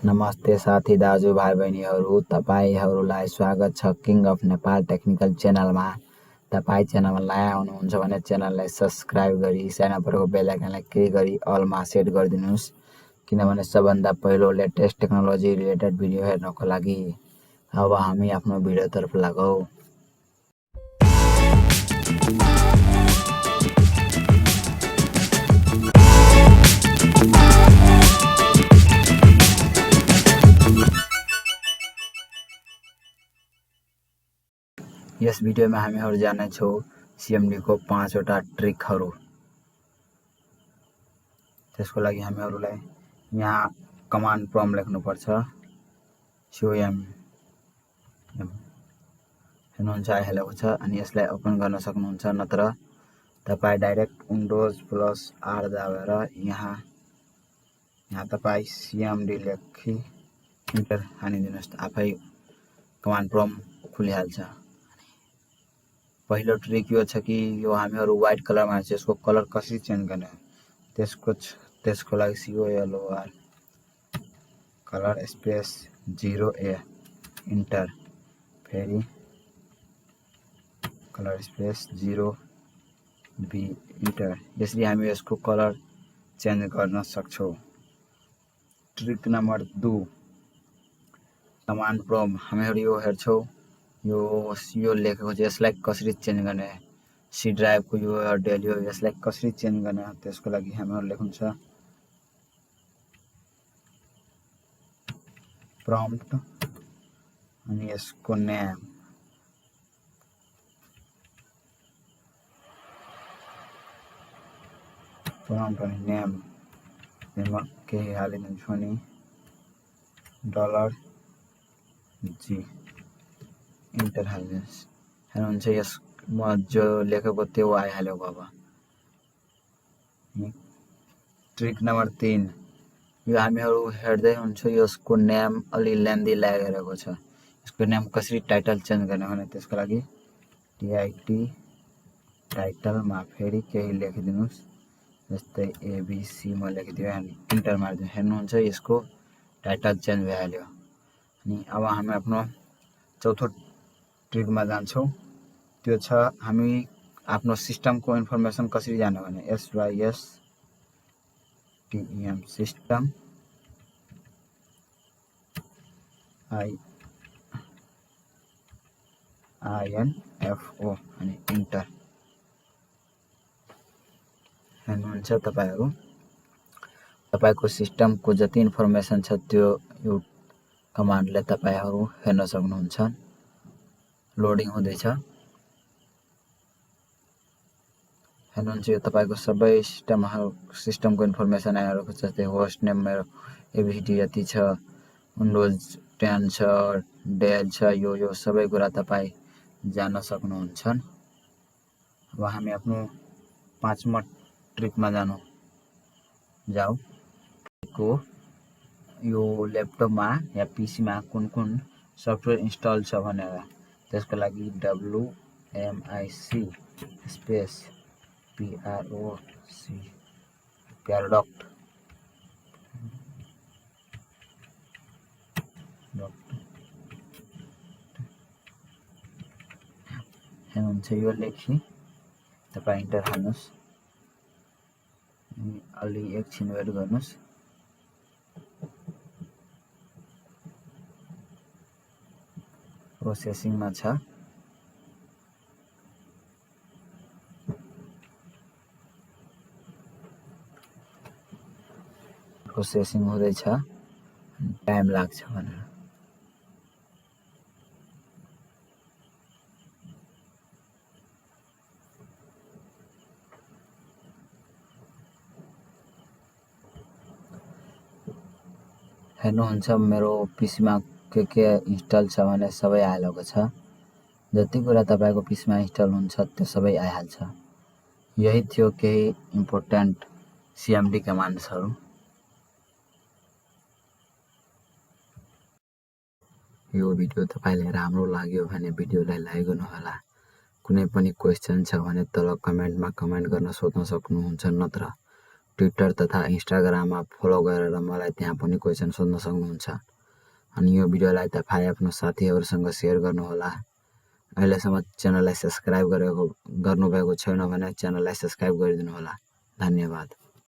नमस्ते साथी दाजुभाइ बहिनीहरू, तपाईहरूलाई स्वागत छ किङ अफ नेपाल टेक्निकल च्यानलमा। तपाईँ च्यानलमा नयाँ हुनुहुन्छ भने च्यानललाई सब्स्क्राइब गरी साना परेको बेल आइकनलाई क्लिक गरी अलमा सेट गरिदिनुहोस्, किनभने सबभन्दा पहिलो लेटेस्ट टेक्नोलोजी रिलेटेड भिडियो हेर्नको लागि। अब हामी आफ्नो भिडियोतर्फ लागौँ। यस भिडियोमा हामीहरू जान्नेछौँ CMD को 5 वटा ट्रिकहरू। त्यसको लागि हामीहरूलाई यहाँ कमान्ड प्रम्प्ट लेख्नुपर्छ। CMD हेर्नुहुन्छ आइहालेको छ, अनि यसलाई ओपन गर्न सक्नुहुन्छ, नत्र तपाईँ डाइरेक्ट विन्डोज +R दाबेर यहाँ तपाईँ CMD लेखी इन्टर हानिदिनुहोस्, आफै कमान्ड प्रम्प्ट खुलिहाल्छ। पहिलो ट्रिक यो छ कि यो हामीहरू व्हाइट कलरमा छ, यसको कलर कसरी चेन्ज गर्ने हो त्यसको लागि COLOR colour space 0A enter, फेरि कलर स्पेस 0B इन्टर। यसरी हामी यसको कलर चेन्ज गर्न सक्छौँ। ट्रिक नम्बर 2, कमान्ड प्रम्प्ट हामीहरू यो हेर्छौँ, यो लेखेको छ, यसलाई कसरी चेन्ज गर्ने, C ड्राइभको URL हो, यसलाई कसरी चेन्ज गर्ने त्यसको लागि हामीहरू लेख्नुहुन्छ प्रम्प्ट अनि यसको नेम, प्रम्प्ट अनि नेम केही हालिदिन्छु अनि $G इन्टर हाल्नुहोस्। हेर्नुहुन्छ यस म जो लेखेको त्यो आइहाल्यो। अब ट्रिक नम्बर 3, यो हामीहरू हेर्दै हुन्छ, यसको नेम अलि लेन्दी लागेको छ। यसको नेम कसरी टाइटल चेन्ज गर्ने भने त्यसको लागि TIT टाइटलमा फेरि केही लेखिदिनुहोस्, जस्तै ABC म लेखिदिएँ अनि इन्टर मारिदिनु। हेर्नुहुन्छ यसको टाइटल चेन्ज भइहाल्यो। अनि अब हामी आफ्नो चौथो ट्रिकमा जान्छौँ। त्यो छ हामी आफ्नो सिस्टमको इन्फर्मेसन कसरी जान्ने भने SYSTEM सिस्टम INFO अनि इन्टर। हेर्नुहुन्छ तपाईँको सिस्टमको जति इन्फर्मेसन छ त्यो यो कमान्डले तपाईँहरू हेर्न सक्नुहुन्छ। लोडिङ हुँदैछ। हेर्नुहुन्छ यो तपाईँको सबै सिस्टमको इन्फर्मेसन आइरहेको छ, जस्तै होस्ट नेम मेरो ABCD यति छ, विन्डोज 10 छ, डेल छ, यो सबै कुरा तपाईँ जान्न सक्नुहुन्छ। अब हामी आफ्नो 5मा ट्रिकमा जाऊ। यो ल्यापटपमा या पीसीमा कुन सफ्टवेयर इन्स्टल छ भनेर, त्यसको लागि WMIC स्पेस PROC प्यारोडक्ट हेर्नुहुन्छ यो लेखी तपाईँ इन्टर हाल्नुहोस्, अलि एकछिन वेट गर्नुहोस्। प्रोसेसिङमा छ। प्रोसेसिङ हुँदैछ, टाइम लाग्छ भनेर। हेर्नुहुन्छ मेरो पीसीमा के इन्स्टल छ भने सबै आइहालेको छ। जति कुरा तपाईँको पीसीमा इन्स्टल हुन्छ त्यो सबै आइहाल्छ। यही थियो केही इम्पोर्टेन्ट CMD कमान्ड्सहरू। यो भिडियो तपाईँलाई राम्रो लाग्यो भने भिडियोलाई लाइक गर्नुहोला। कुनै पनि क्वेसन छ भने तल कमेन्टमा कमेन्ट गर्न सोध्न सक्नुहुन्छ, नत्र ट्विटर तथा इन्स्टाग्राममा फलो गरेर मलाई त्यहाँ पनि क्वेसन सोध्न सक्नुहुन्छ। अनि यो भिडियोलाई तपाईँ आफ्नो साथीहरूसँग सेयर गर्नुहोला। अहिलेसम्म च्यानललाई सब्सक्राइब गर्नुभएको छैन भने च्यानललाई सब्सक्राइब गरिदिनुहोला। धन्यवाद।